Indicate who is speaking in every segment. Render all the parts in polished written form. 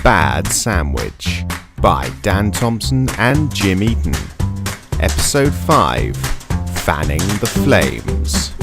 Speaker 1: Bad Sandwich by Dan Thompson and Jim Eaton. Episode 5, Fanning the Flames.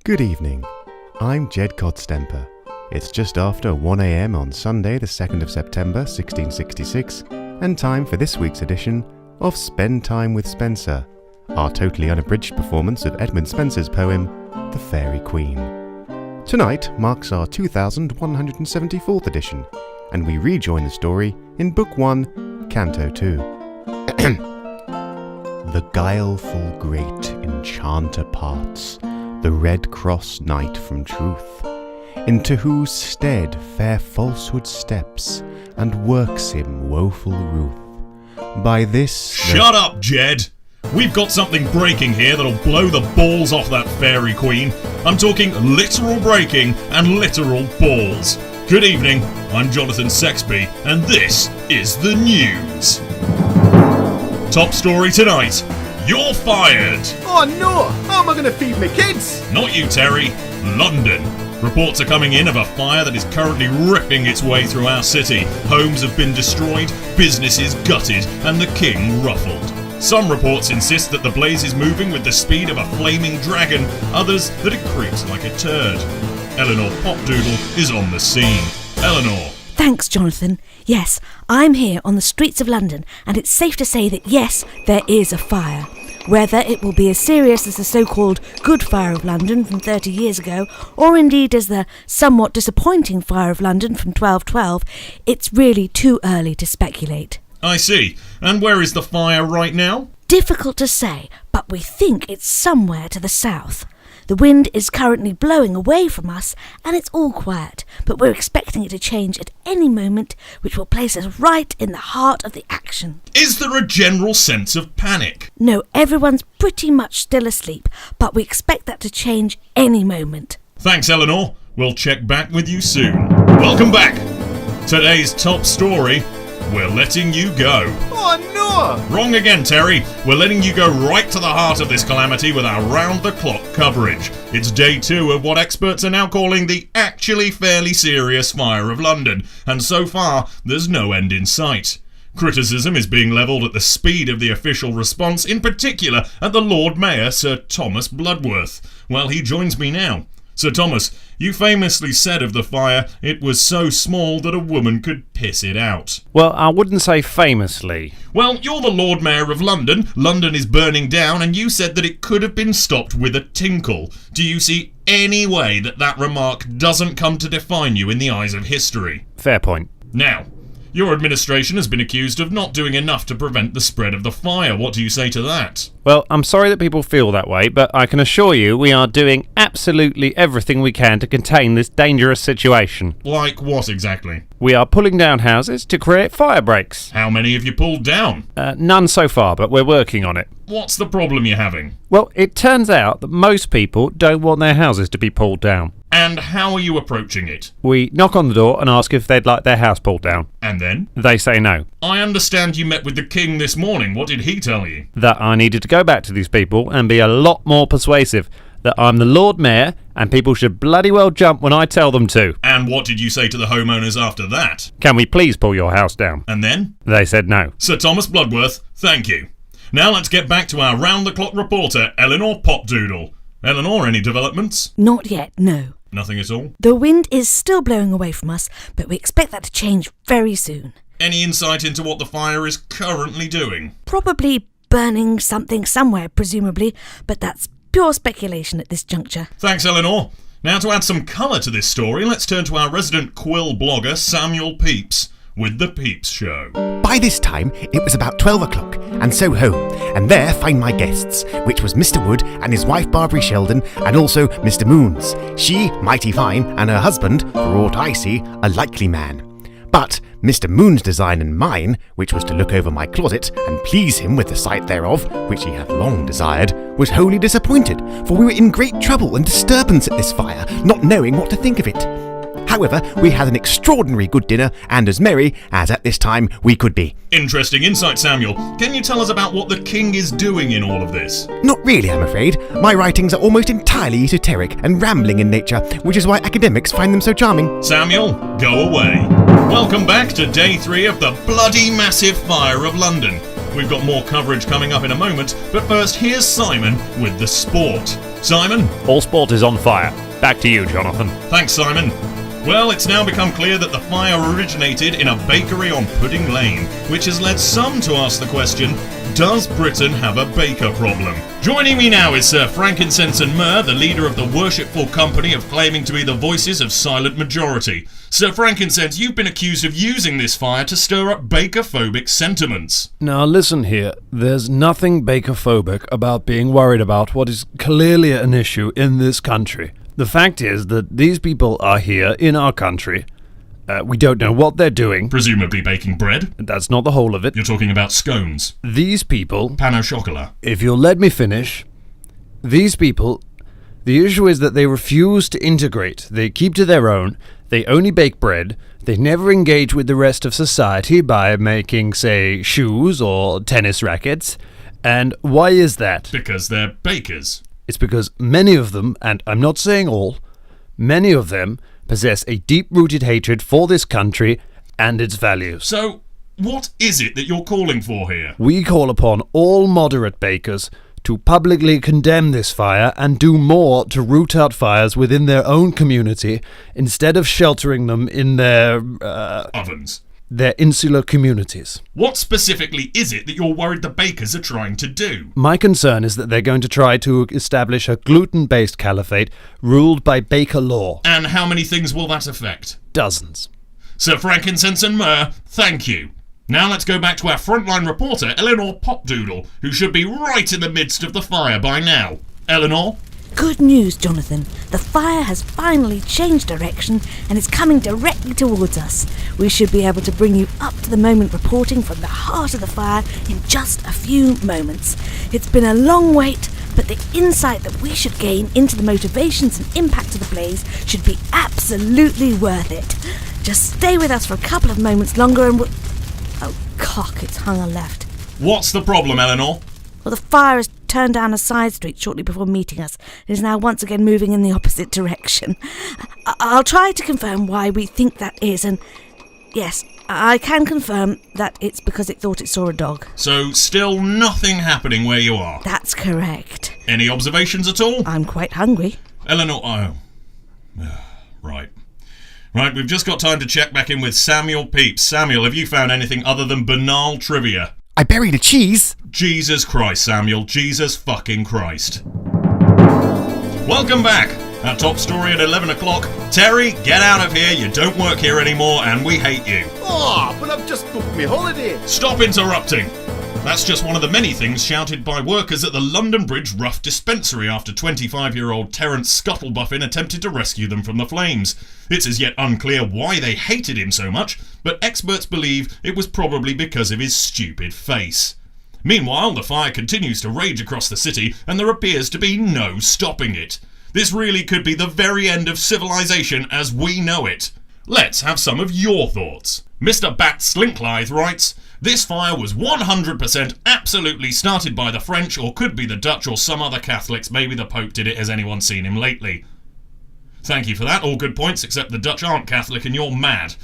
Speaker 1: Good evening, I'm Jed Codstemper. It's just after 1 a.m. on Sunday the 2nd of September 1666 and time for this week's edition of Spend Time with Spencer, our totally unabridged performance of Edmund Spenser's poem, The Fairy Queen. Tonight marks our 2174th edition, and we rejoin the story in Book 1, Canto 2. The guileful great enchanter parts the Red Cross Knight from truth, into whose stead fair falsehood steps, and works him woeful ruth. By this...
Speaker 2: Shut up, Jed! We've got something breaking here that'll blow the balls off that fairy queen. I'm talking literal breaking and literal balls. Good evening, I'm Jonathan Sexby, and this is the news. Top story tonight. You're fired!
Speaker 3: Oh no! How am I going to feed my kids?
Speaker 2: Not you, Terry. London. Reports are coming in of a fire that is currently ripping its way through our city. Homes have been destroyed, businesses gutted, and the king ruffled. Some reports insist that the blaze is moving with the speed of a flaming dragon, others that it creeps like a turd. Eleanor Popdoodle is on the scene. Eleanor.
Speaker 4: Thanks, Jonathan. Yes, I'm here on the streets of London, and it's safe to say that yes, there is a fire. Whether it will be as serious as the so-called Good Fire of London from 30 years ago, or indeed as the somewhat disappointing Fire of London from 1212, it's really too early to speculate.
Speaker 2: I see. And where is the fire right now?
Speaker 4: Difficult to say, but we think it's somewhere to the south. The wind is currently blowing away from us, and it's all quiet, but we're expecting it to change at any moment, which will place us right in the heart of the action.
Speaker 2: Is there a general sense of panic?
Speaker 4: No, everyone's pretty much still asleep, but we expect that to change any moment.
Speaker 2: Thanks, Eleanor. We'll check back with you soon. Welcome back. Today's top story, we're letting you go.
Speaker 3: Oh no!
Speaker 2: Wrong again, Terry. We're letting you go right to the heart of this calamity with our round-the-clock coverage. It's day 2 of what experts are now calling the actually fairly serious Fire of London, and so far, there's no end in sight. Criticism is being levelled at the speed of the official response, in particular at the Lord Mayor, Sir Thomas Bloodworth. Well, he joins me now. Sir Thomas, you famously said of the fire, it was so small that a woman could piss it out.
Speaker 5: Well, I wouldn't say famously.
Speaker 2: Well, you're the Lord Mayor of London. London is burning down, and you said that it could have been stopped with a tinkle. Do you see any way that remark doesn't come to define you in the eyes of history?
Speaker 5: Fair point.
Speaker 2: Now, your administration has been accused of not doing enough to prevent the spread of the fire. What do you say to that?
Speaker 5: Well, I'm sorry that people feel that way, but I can assure you we are doing absolutely everything we can to contain this dangerous situation.
Speaker 2: Like what exactly?
Speaker 5: We are pulling down houses to create fire breaks.
Speaker 2: How many have you pulled down?
Speaker 5: None so far, but we're working on it.
Speaker 2: What's the problem you're having?
Speaker 5: Well, it turns out that most people don't want their houses to be pulled down.
Speaker 2: And how are you approaching it?
Speaker 5: We knock on the door and ask if they'd like their house pulled down.
Speaker 2: And then?
Speaker 5: They say no.
Speaker 2: I understand you met with the king this morning. What did he tell you?
Speaker 5: That I needed to go back to these people and be a lot more persuasive. That I'm the Lord Mayor and people should bloody well jump when I tell them to.
Speaker 2: And what did you say to the homeowners after that?
Speaker 5: Can we please pull your house down?
Speaker 2: And then?
Speaker 5: They said no.
Speaker 2: Sir Thomas Bloodworth, thank you. Now let's get back to our round-the-clock reporter, Eleanor Popdoodle. Eleanor, any developments?
Speaker 4: Not yet, no.
Speaker 2: Nothing at all?
Speaker 4: The wind is still blowing away from us, but we expect that to change very soon.
Speaker 2: Any insight into what the fire is currently doing?
Speaker 4: Probably burning something somewhere, presumably, but that's pure speculation at this juncture.
Speaker 2: Thanks, Eleanor. Now to add some colour to this story, let's turn to our resident quill blogger, Samuel Pepys, with The Pepys Show.
Speaker 6: By this time, it was about 12 o'clock, and so home, and there find my guests, which was Mr. Wood and his wife Barbary Sheldon, and also Mr. Moons. She, mighty fine, and her husband, for aught I see, a likely man. But Mr. Moon's design and mine, which was to look over my closet and please him with the sight thereof, which he hath long desired, was wholly disappointed, for we were in great trouble and disturbance at this fire, not knowing what to think of it. However, we had an extraordinary good dinner and as merry as at this time we could be.
Speaker 2: Interesting insight, Samuel. Can you tell us about what the king is doing in all of this?
Speaker 6: Not really, I'm afraid. My writings are almost entirely esoteric and rambling in nature, which is why academics find them so charming.
Speaker 2: Samuel, go away. Welcome back to day 3 of the bloody massive fire of London. We've got more coverage coming up in a moment, but first here's Simon with the sport. Simon?
Speaker 5: All sport is on fire. Back to you, Jonathan.
Speaker 2: Thanks, Simon. Well, it's now become clear that the fire originated in a bakery on Pudding Lane, which has led some to ask the question, does Britain have a baker problem? Joining me now is Sir Frankincense and Myrrh, the leader of the worshipful company of claiming to be the voices of silent majority. Sir Frankincense, you've been accused of using this fire to stir up baker-phobic sentiments.
Speaker 7: Now listen here, there's nothing baker-phobic about being worried about what is clearly an issue in this country. The fact is that these people are here in our country. We don't know what they're doing.
Speaker 2: Presumably baking bread.
Speaker 7: That's not the whole of it.
Speaker 2: You're talking about scones.
Speaker 7: These people,
Speaker 2: Pan au chocolat.
Speaker 7: if you'll let me finish, these people, the issue is that they refuse to integrate. They keep to their own. They only bake bread. They never engage with the rest of society by making, say, shoes or tennis rackets. And why is that?
Speaker 2: Because they're bakers.
Speaker 7: It's because many of them, and I'm not saying all, many of them possess a deep-rooted hatred for this country and its values.
Speaker 2: So, what is it that you're calling for here?
Speaker 7: We call upon all moderate bakers to publicly condemn this fire and do more to root out fires within their own community instead of sheltering them in their
Speaker 2: Ovens.
Speaker 7: insular communities.
Speaker 2: What specifically is it that you're worried the bakers are trying to do?
Speaker 7: My concern is that they're going to try to establish a gluten-based caliphate ruled by baker law.
Speaker 2: And how many things will that affect?
Speaker 7: Dozens.
Speaker 2: Sir Frankincense and Myrrh, thank you. Now let's go back to our frontline reporter, Eleanor Popdoodle, who should be right in the midst of the fire by now. Eleanor?
Speaker 4: Good news, Jonathan. The fire has finally changed direction and is coming directly towards us. We should be able to bring you up-to-the-moment reporting from the heart of the fire in just a few moments. It's been a long wait, but the insight that we should gain into the motivations and impact of the blaze should be absolutely worth it. Just stay with us for a couple of moments longer and we'll... Oh, cock, it's hung a left.
Speaker 2: What's the problem, Eleanor?
Speaker 4: Well, the fire has turned down a side street shortly before meeting us and is now once again moving in the opposite direction. I'll try to confirm why we think that is, and yes, I can confirm that it's because it thought it saw a dog.
Speaker 2: So, still nothing happening where you are?
Speaker 4: That's correct.
Speaker 2: Any observations at all?
Speaker 4: I'm quite hungry.
Speaker 2: Eleanor, right. Right, we've just got time to check back in with Samuel Pepys. Samuel, have you found anything other than banal trivia?
Speaker 6: I buried a cheese.
Speaker 2: Jesus Christ, Samuel. Jesus fucking Christ. Welcome back. Our top story at 11 o'clock. Terry, get out of here. You don't work here anymore and we hate you.
Speaker 3: Oh, but I've just booked my holiday.
Speaker 2: Stop interrupting. That's just one of the many things shouted by workers at the London Bridge Rough Dispensary after 25-year-old Terence Scuttlebuffin attempted to rescue them from the flames. It's as yet unclear why they hated him so much, but experts believe it was probably because of his stupid face. Meanwhile, the fire continues to rage across the city, and there appears to be no stopping it. This really could be the very end of civilization as we know it. Let's have some of your thoughts. Mr. Bat Slinklythe writes, this fire was 100% absolutely started by the French, or could be the Dutch or some other Catholics. Maybe the Pope did it. Has anyone seen him lately? Thank you for that. All good points, except the Dutch aren't Catholic and you're mad.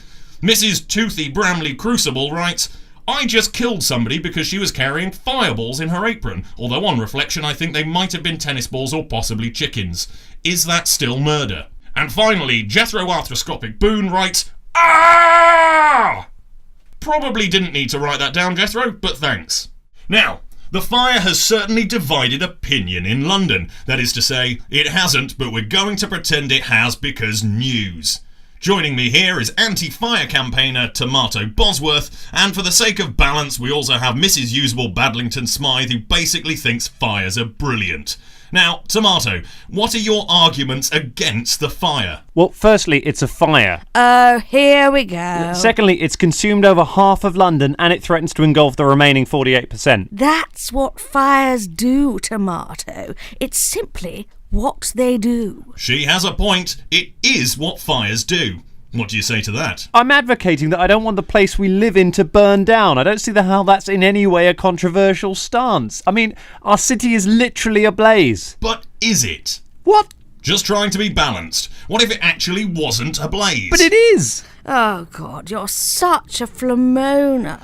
Speaker 2: Mrs. Toothy Bramley Crucible writes, I just killed somebody because she was carrying fireballs in her apron, although on reflection I think they might have been tennis balls or possibly chickens. Is that still murder? And finally, Jethro Arthroscopic Boone writes, ah! Probably didn't need to write that down, Jethro, but thanks. Now, the fire has certainly divided opinion in London. That is to say, it hasn't, but we're going to pretend it has because news. Joining me here is anti-fire campaigner Tomato Bosworth, and for the sake of balance, we also have Mrs. Usable Badlington Smythe, who basically thinks fires are brilliant. Now, Tomato, what are your arguments against the fire?
Speaker 5: Well, firstly, it's a fire.
Speaker 4: Oh, here we go.
Speaker 5: Secondly, it's consumed over half of London and it threatens to engulf the remaining 48%.
Speaker 4: That's what fires do, Tomato. It's simply what they do.
Speaker 2: She has a point. It is what fires do. What do you say to that?
Speaker 5: I'm advocating that I don't want the place we live in to burn down. I don't see how that's in any way a controversial stance. I mean, our city is literally ablaze.
Speaker 2: But is it?
Speaker 5: What?
Speaker 2: Just trying to be balanced. What if it actually wasn't ablaze?
Speaker 5: But it is!
Speaker 4: Oh, God, you're such a flamona.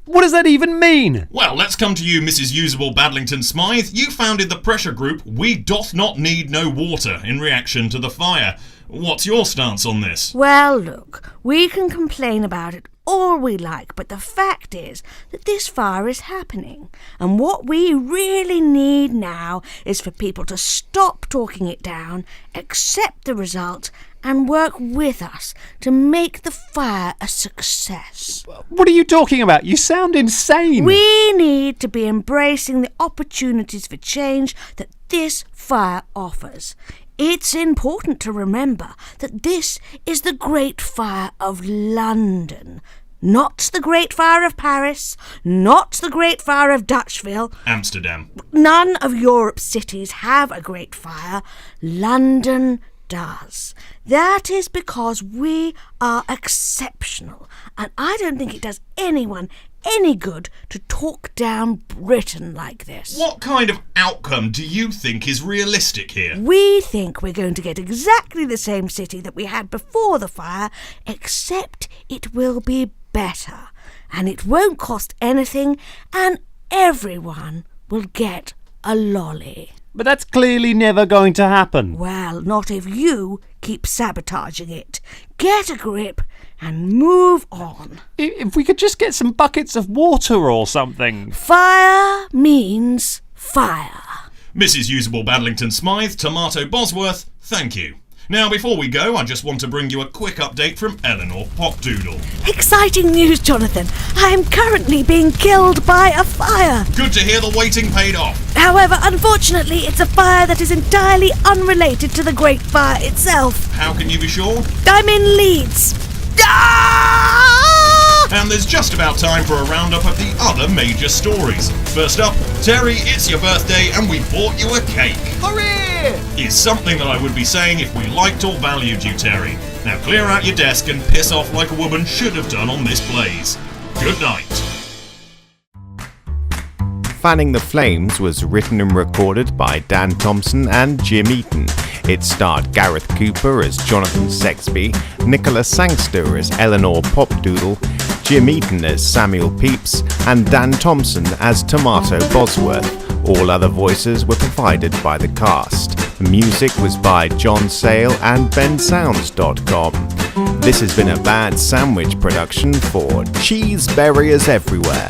Speaker 5: What does that even mean?
Speaker 2: Well, let's come to you, Mrs. Usable Badlington Smythe. You founded the pressure group We Doth Not Need No Water in reaction to the fire. What's your stance on this?
Speaker 4: Well, look, we can complain about it all we like, but the fact is that this fire is happening. And what we really need now is for people to stop talking it down, accept the result, and work with us to make the fire a success.
Speaker 5: What are you talking about? You sound insane.
Speaker 4: We need to be embracing the opportunities for change that this fire offers. It's important to remember that this is the Great Fire of London, not the Great Fire of Paris, not the Great Fire of Dutchville.
Speaker 2: Amsterdam.
Speaker 4: None of Europe's cities have a Great Fire. London does. That is because we are exceptional, and I don't think it does anyone any good to talk down Britain like this.
Speaker 2: What kind of outcome do you think is realistic here?
Speaker 4: We think we're going to get exactly the same city that we had before the fire, except it will be better, and it won't cost anything, and everyone will get a lolly.
Speaker 5: But that's clearly never going to happen.
Speaker 4: Well, not if you keep sabotaging it. Get a grip and move on.
Speaker 5: If we could just get some buckets of water or something.
Speaker 4: Fire means fire.
Speaker 2: Mrs. Usable Badlington Smythe, Tomato Bosworth, thank you. Now, before we go, I just want to bring you a quick update from Eleanor Popdoodle.
Speaker 4: Exciting news, Jonathan. I am currently being killed by a fire.
Speaker 2: Good to hear the waiting paid off.
Speaker 4: However, unfortunately, it's a fire that is entirely unrelated to the Great Fire itself.
Speaker 2: How can you be sure?
Speaker 4: I'm in Leeds.
Speaker 2: And there's just about time for a roundup of the other major stories. First up, Terry, it's your birthday and we bought you a cake.
Speaker 3: Hooray!
Speaker 2: Is something that I would be saying if we liked or valued you, Terry. Now clear out your desk and piss off like a woman should have done on this blaze. Good night.
Speaker 1: Fanning the Flames was written and recorded by Dan Thompson and Jim Eaton. It starred Gareth Cooper as Jonathan Sexby, Nicola Sangster as Eleanor Popdoodle, Jim Eaton as Samuel Pepys, and Dan Thompson as Tomato Bosworth. All other voices were provided by the cast. The music was by John Sale and bensounds.com. This has been a Bad Sandwich production for Cheese Barriers Everywhere.